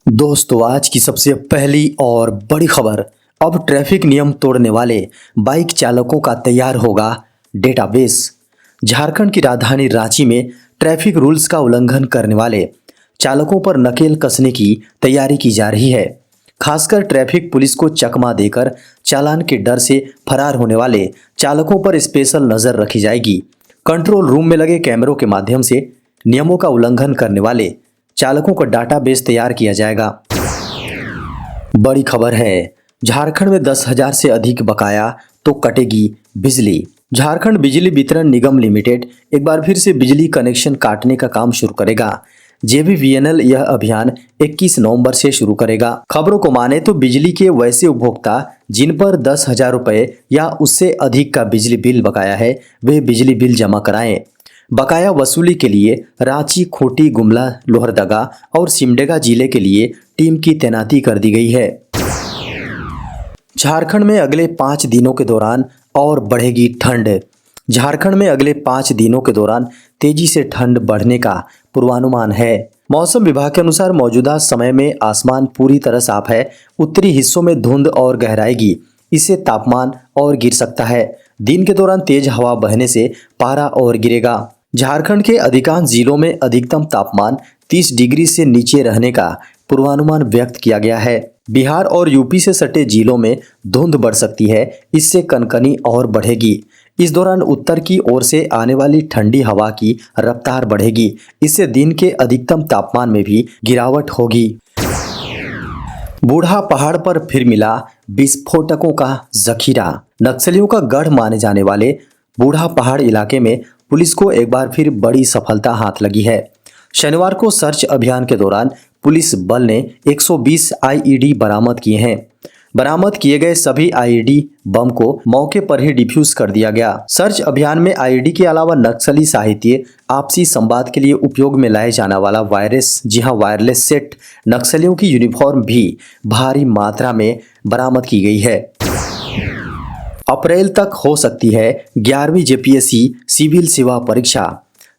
दोस्तों आज की सबसे पहली और बड़ी खबर। अब ट्रैफिक नियम तोड़ने वाले बाइक चालकों का तैयार होगा डेटाबेस। झारखंड की राजधानी रांची में ट्रैफिक रूल्स का उल्लंघन करने वाले चालकों पर नकेल कसने की तैयारी की जा रही है। खासकर ट्रैफिक पुलिस को चकमा देकर चालान के डर से फरार होने वाले चालकों पर स्पेशल नजर रखी जाएगी। कंट्रोल रूम में लगे कैमरों के माध्यम से नियमों का उल्लंघन करने वाले चालकों का डाटाबेस तैयार किया जाएगा। बड़ी खबर है, झारखंड में 10,000 से अधिक बकाया तो कटेगी बिजली। झारखंड बिजली वितरण निगम लिमिटेड एक बार फिर से बिजली कनेक्शन काटने का काम शुरू करेगा। जेबीवीएनएल यह अभियान 21 नवंबर से शुरू करेगा। खबरों को माने तो बिजली के वैसे उपभोक्ता जिन पर 10,000 रुपए या उससे अधिक का बिजली बिल बकाया है, वे बिजली बिल जमा कराएं। बकाया वसूली के लिए रांची, खूंटी, गुमला, लोहरदगा और सिमडेगा जिले के लिए टीम की तैनाती कर दी गई है। झारखंड में अगले 5 दिनों के दौरान और बढ़ेगी ठंड। झारखंड में अगले 5 दिनों के दौरान तेजी से ठंड बढ़ने का पूर्वानुमान है। मौसम विभाग के अनुसार मौजूदा समय में आसमान पूरी तरह साफ है। उत्तरी हिस्सों में धुंध और गहराएगी, इससे तापमान और गिर सकता है। दिन के दौरान तेज हवा बहने से पारा और गिरेगा। झारखंड के अधिकांश जिलों में अधिकतम तापमान 30 डिग्री से नीचे रहने का पूर्वानुमान व्यक्त किया गया है। बिहार और यूपी से सटे जिलों में धुंध बढ़ सकती है, इससे कनकनी और बढ़ेगी। इस दौरान उत्तर की ओर से आने वाली ठंडी हवा की रफ्तार बढ़ेगी, इससे दिन के अधिकतम तापमान में भी गिरावट होगी। बूढ़ा पहाड़ पर फिर मिला विस्फोटकों का जखीरा। नक्सलियों का गढ़ माने जाने वाले बूढ़ा पहाड़ इलाके में पुलिस को एक बार फिर बड़ी सफलता हाथ लगी है। शनिवार को सर्च अभियान के दौरान पुलिस बल ने 120 आईईडी बरामद किए हैं। बरामद किए गए सभी आईईडी बम को मौके पर ही डिफ्यूज कर दिया गया। सर्च अभियान में आईईडी के अलावा नक्सली साहित्य, आपसी संवाद के लिए उपयोग में लाए जाने वाला वायरलेस सेट, नक्सलियों की यूनिफॉर्म भी भारी मात्रा में बरामद की गई है। अप्रैल तक हो सकती है 11वीं जेपीएससी सिविल सेवा परीक्षा।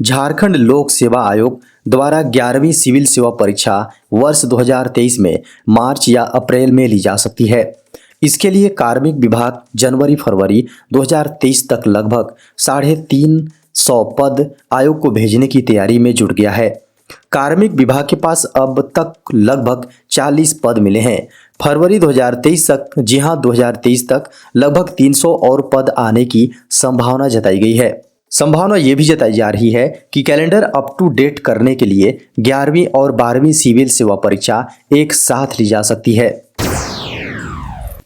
झारखंड लोक सेवा आयोग द्वारा 11वीं सिविल सेवा परीक्षा वर्ष 2023 में मार्च या अप्रैल में ली जा सकती है। इसके लिए कार्मिक विभाग जनवरी-फरवरी 2023 तक लगभग 350 पद आयोग को भेजने की तैयारी में जुट गया है। कार्मिक विभाग के पास अब तक लगभग 40 पद मिले हैं। फरवरी 2023 तक 2023 तक लगभग 300 और पद आने की संभावना जताई गई है। संभावना ये भी जताई जा रही है कि कैलेंडर अप टू डेट करने के लिए 11वीं और 12वीं सिविल सेवा परीक्षा एक साथ ली जा सकती है।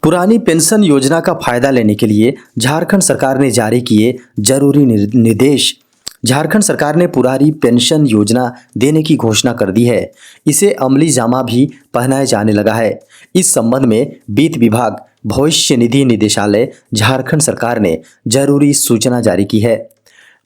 पुरानी पेंशन योजना का फायदा लेने के लिए झारखंड सरकार ने जारी किए जरूरी निर्देश। झारखंड सरकार ने पुरानी पेंशन योजना देने की घोषणा कर दी है। इसे अमली जामा भी पहनाया जाने लगा है। इस संबंध में वित्त विभाग, भविष्य निधि निदेशालय, झारखंड सरकार ने जरूरी सूचना जारी की है।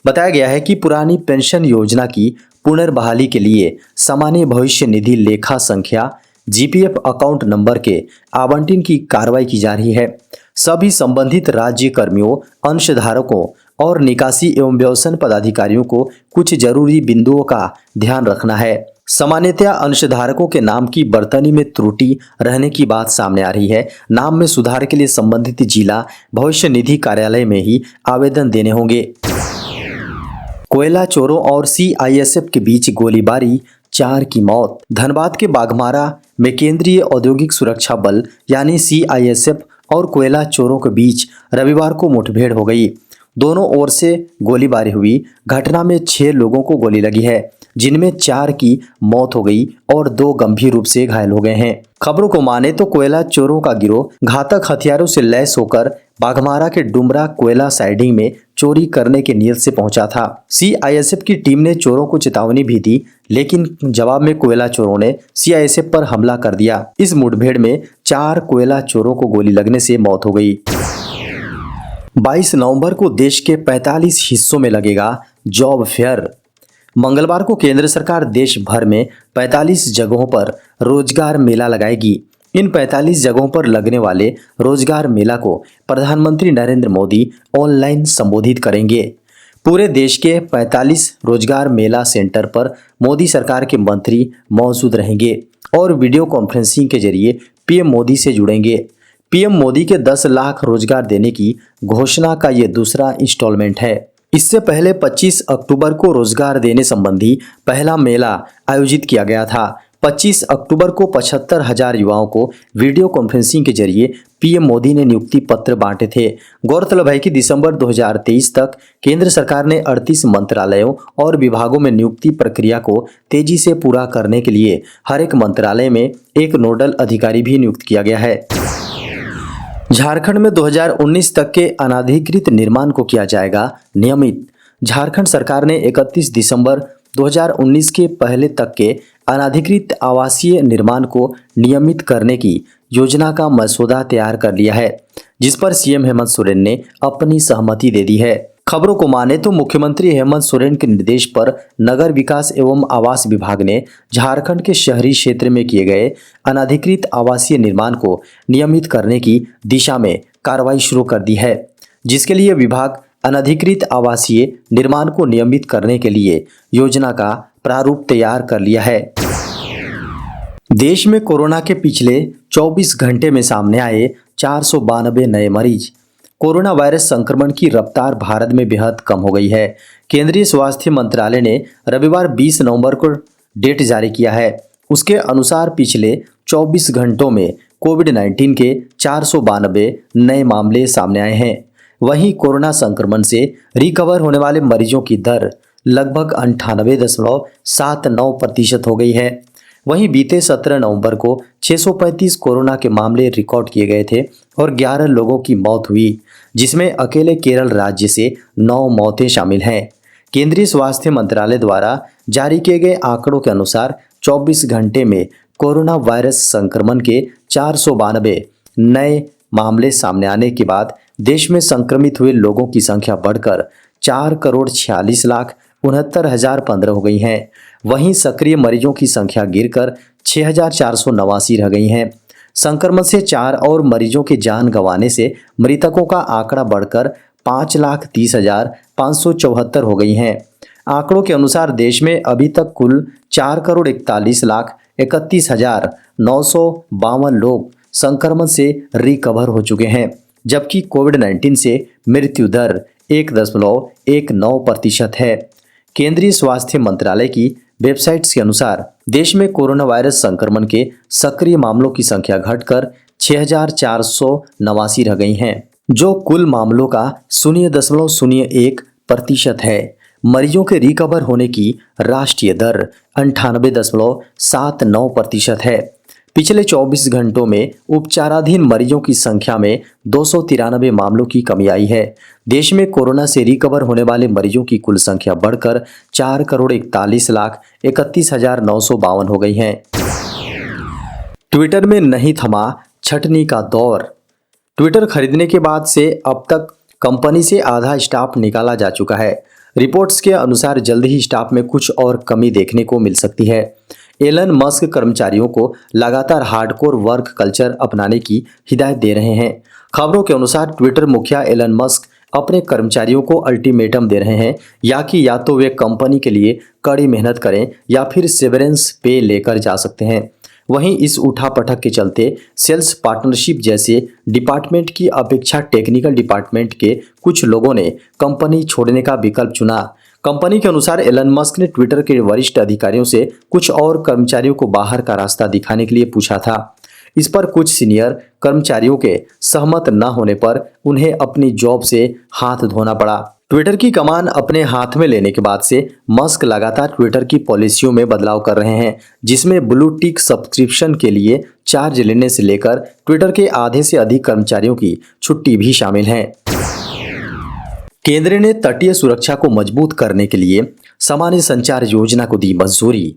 बताया गया है कि पुरानी पेंशन योजना की पुनर्बहाली के लिए सामान्य भविष्य निधि लेखा संख्या जीपीएफ अकाउंट नंबर के आवंटन की कार्रवाई की जा रही है। सभी संबंधित राज्य कर्मियों, अंशधारकों और निकासी एवं व्यवसन पदाधिकारियों को कुछ जरूरी बिंदुओं का ध्यान रखना है। सामान्यतया अंशधारकों के नाम की बर्तनी में त्रुटि रहने की बात सामने आ रही है। नाम में सुधार के लिए संबंधित जिला भविष्य निधि कार्यालय में ही आवेदन देने होंगे। कोयला चोरों और सीआईएसएफ के बीच गोलीबारी, 4 की मौत। धनबाद के बाघमारा में केंद्रीय औद्योगिक सुरक्षा बल यानी सीआईएसएफ और कोयला चोरों के बीच रविवार को मुठभेड़ हो गई। दोनों ओर से गोलीबारी हुई। घटना में 6 लोगों को गोली लगी है, जिनमें 4 की मौत हो गई और 2 गंभीर रूप से घायल हो गए हैं। खबरों को माने तो कोयला चोरों का गिरोह घातक हथियारों से लैस होकर बाघमारा के डुमरा कोयला साइडिंग में चोरी करने के नियत से पहुंचा था। सीआईएसएफ की टीम ने चोरों को चेतावनी भी दी, लेकिन जवाब में कोयला चोरों ने सीआईएसएफ पर हमला कर दिया। इस मुठभेड़ में 4 कोयला चोरों को गोली लगने से मौत हो गई। 22 नवंबर को देश के 45 हिस्सों में लगेगा जॉब फेयर। मंगलवार को केंद्र सरकार देश भर में 45 जगहों पर रोजगार मेला लगाएगी। इन 45 जगहों पर लगने वाले रोजगार मेला को प्रधानमंत्री नरेंद्र मोदी ऑनलाइन संबोधित करेंगे। पूरे देश के 45 रोजगार मेला सेंटर पर मोदी सरकार के मंत्री मौजूद रहेंगे। और वीडियो कॉन्फ्रेंसिंग के जरिए पीएम मोदी से जुड़ेंगे। पीएम मोदी के 10 लाख रोजगार देने की घोषणा का ये दूसरा इंस्टॉलमेंट है। इससे पहले 25 अक्टूबर को रोजगार देने संबंधी पहला मेला आयोजित किया गया था। 25 अक्टूबर को 75,000 युवाओं को वीडियो कॉन्फ्रेंसिंग के जरिए पीएम मोदी ने नियुक्ति पत्र बांटे थे। गौरतलब है कि दिसंबर 2023 तक केंद्र सरकार ने 38 मंत्रालयों और विभागों में नियुक्ति प्रक्रिया को तेजी से पूरा करने के लिए हर एक मंत्रालय में एक नोडल अधिकारी भी नियुक्त किया गया है। झारखंड में 2019 तक के अनाधिकृत निर्माण को किया जाएगा नियमित। झारखंड सरकार ने 31 दिसंबर 2019 के पहले तक के अनाधिकृत आवासीय निर्माण को नियमित करने की योजना का मसौदा तैयार कर लिया है, जिस पर सीएम हेमंत सोरेन ने अपनी सहमति दे दी है। खबरों को माने तो मुख्यमंत्री हेमंत सोरेन के निर्देश पर नगर विकास एवं आवास विभाग ने झारखंड के शहरी क्षेत्र में किए गए अनाधिकृत आवासीय निर्माण को नियमित करने की दिशा में कार्रवाई शुरू कर दी है, जिसके लिए विभाग अनधिकृत आवासीय निर्माण को नियमित करने के लिए योजना का प्रारूप तैयार कर लिया है। देश में कोरोना के पिछले 24 घंटे में सामने आए 492 नए मरीज। कोरोना वायरस संक्रमण की रफ्तार भारत में बेहद कम हो गई है। केंद्रीय स्वास्थ्य मंत्रालय ने रविवार 20 नवंबर को डेट जारी किया है। उसके अनुसार पिछले 24 घंटों में कोविड-19 के 492 नए मामले सामने आए हैं। वहीं कोरोना संक्रमण से रिकवर होने वाले मरीजों की दर लगभग 98.79% हो गई है। वहीं बीते 17 नवंबर को 635 कोरोना के मामले रिकॉर्ड किए गए थे और 11 लोगों की मौत हुई, जिसमें अकेले केरल राज्य से 9 मौतें शामिल हैं। केंद्रीय स्वास्थ्य मंत्रालय द्वारा जारी किए गए आंकड़ों के अनुसार 24 घंटे में कोरोना वायरस संक्रमण के 492 नए मामले सामने आने के बाद देश में संक्रमित हुए लोगों की संख्या बढ़कर 4,46,69,015 हो गई है। वहीं सक्रिय मरीजों की संख्या गिरकर 6,489 रह गई है। संक्रमण से 4 और मरीजों के जान गंवाने से मृतकों का आंकड़ा बढ़कर 5,30,574 हो गई हैं। आंकड़ों के अनुसार देश में अभी तक कुल 4,41,31,952 लोग संक्रमण से रिकवर हो चुके हैं, जबकि कोविड-19 से मृत्यु दर 1.19% है। केंद्रीय स्वास्थ्य मंत्रालय की वेबसाइट्स के अनुसार देश में कोरोना वायरस संक्रमण के सक्रिय मामलों की संख्या घटकर 6,489 रह गई हैं, जो कुल मामलों का 0.01% है। मरीजों के रिकवर होने की राष्ट्रीय दर 98.79% है। पिछले 24 घंटों में उपचाराधीन मरीजों की संख्या में 293 मामलों की कमी आई है। देश में कोरोना से रिकवर होने वाले मरीजों की कुल संख्या बढ़कर 4,41,31,952 हो गई है। ट्विटर में नहीं थमा छटनी का दौर। ट्विटर खरीदने के बाद से अब तक कंपनी से आधा स्टाफ निकाला जा चुका है। रिपोर्ट्स के अनुसार जल्द ही स्टाफ में कुछ और कमी देखने को मिल सकती है। एलन मस्क कर्मचारियों को लगातार हार्डकोर वर्क कल्चर अपनाने की हिदायत दे रहे हैं। खबरों के अनुसार ट्विटर मुखिया एलन मस्क अपने कर्मचारियों को अल्टीमेटम दे रहे हैं या तो वे कंपनी के लिए कड़ी मेहनत करें या फिर सेवरेंस पे लेकर जा सकते हैं। वहीं इस उठापटक के चलते सेल्स पार्टनरशिप जैसे डिपार्टमेंट की अपेक्षा टेक्निकल डिपार्टमेंट के कुछ लोगों ने कंपनी छोड़ने का विकल्प चुना। कंपनी के अनुसार एलन मस्क ने ट्विटर के वरिष्ठ अधिकारियों से कुछ और कर्मचारियों को बाहर का रास्ता दिखाने के लिए पूछा था। इस पर कुछ सीनियर कर्मचारियों के सहमत न होने पर उन्हें अपनी जॉब से हाथ धोना पड़ा। ट्विटर की कमान अपने हाथ में लेने के बाद से मस्क लगातार ट्विटर की पॉलिसियों में बदलाव कर रहे हैं, जिसमें ब्लू टिक सब्सक्रिप्शन के लिए चार्ज लेने से लेकर ट्विटर के आधे से अधिक कर्मचारियों की छुट्टी भी शामिल है। केंद्र ने तटीय सुरक्षा को मजबूत करने के लिए सामान्य संचार योजना को दी मंजूरी।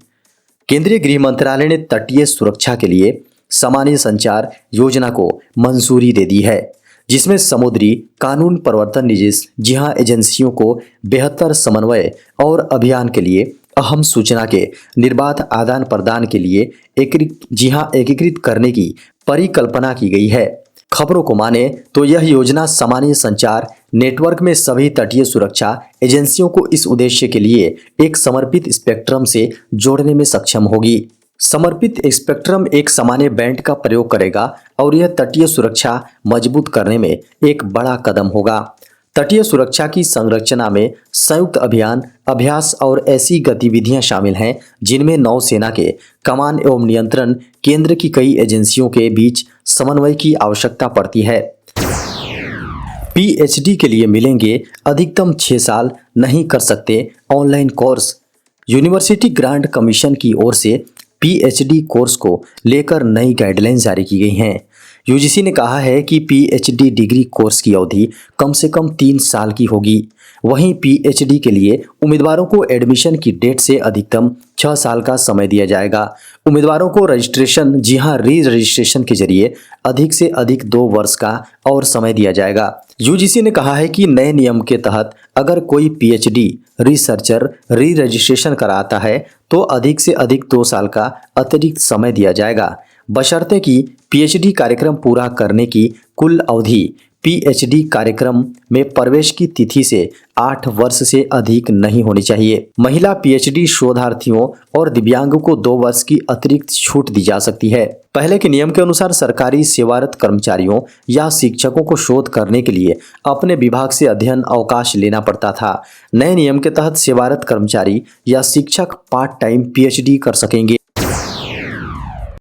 केंद्रीय गृह मंत्रालय ने तटीय सुरक्षा के लिए सामान्य संचार योजना को मंजूरी दे दी है, जिसमें समुद्री कानून प्रवर्तन एजेंसियों को बेहतर समन्वय और अभियान के लिए अहम सूचना के निर्बाध आदान प्रदान के लिए एकीकृत करने की परिकल्पना की गई है। खबरों को माने तो यह योजना सामान्य संचार नेटवर्क में सभी तटीय सुरक्षा एजेंसियों को इस उद्देश्य के लिए एक समर्पित स्पेक्ट्रम से जोड़ने में सक्षम होगी। समर्पित स्पेक्ट्रम एक सामान्य बैंड का प्रयोग करेगा और यह तटीय सुरक्षा मजबूत करने में एक बड़ा कदम होगा। तटीय सुरक्षा की संरचना में संयुक्त अभियान, अभ्यास और ऐसी गतिविधियां शामिल हैं जिनमें नौसेना के कमान एवं नियंत्रण केंद्र की कई एजेंसियों के बीच समन्वय की आवश्यकता पड़ती है। पीएचडी के लिए मिलेंगे अधिकतम 6 साल, नहीं कर सकते online course. University grant commission की ओर से पीएचडी कोर्स को लेकर नई गाइडलाइन जारी की गई हैं। यूजीसी ने कहा है कि पीएचडी डिग्री कोर्स की अवधि कम से कम 3 साल की होगी। वहीं पीएचडी के लिए उम्मीदवारों को एडमिशन की डेट से अधिकतम 6 साल का समय दिया जाएगा। उम्मीदवारों को रजिस्ट्रेशन, जी हां, री रजिस्ट्रेशन के जरिए अधिक से अधिक 2 वर्ष का और समय दिया जाएगा। यूजीसी ने कहा है कि नए नियम के तहत अगर कोई पीएचडी रिसर्चर री रजिस्ट्रेशन कराता है तो अधिक से अधिक 2 साल का अतिरिक्त समय दिया जाएगा, बशर्ते कि पीएचडी कार्यक्रम पूरा करने की कुल अवधि पीएचडी कार्यक्रम में प्रवेश की तिथि से 8 वर्ष से अधिक नहीं होनी चाहिए। महिला पीएचडी शोधार्थियों और दिव्यांगों को 2 वर्ष की अतिरिक्त छूट दी जा सकती है। पहले के नियम के अनुसार सरकारी सेवारत कर्मचारियों या शिक्षकों को शोध करने के लिए अपने विभाग से अध्ययन अवकाश लेना पड़ता था। नए नियम के तहत सेवारत कर्मचारी या शिक्षक पार्ट टाइम पीएचडी कर सकेंगे।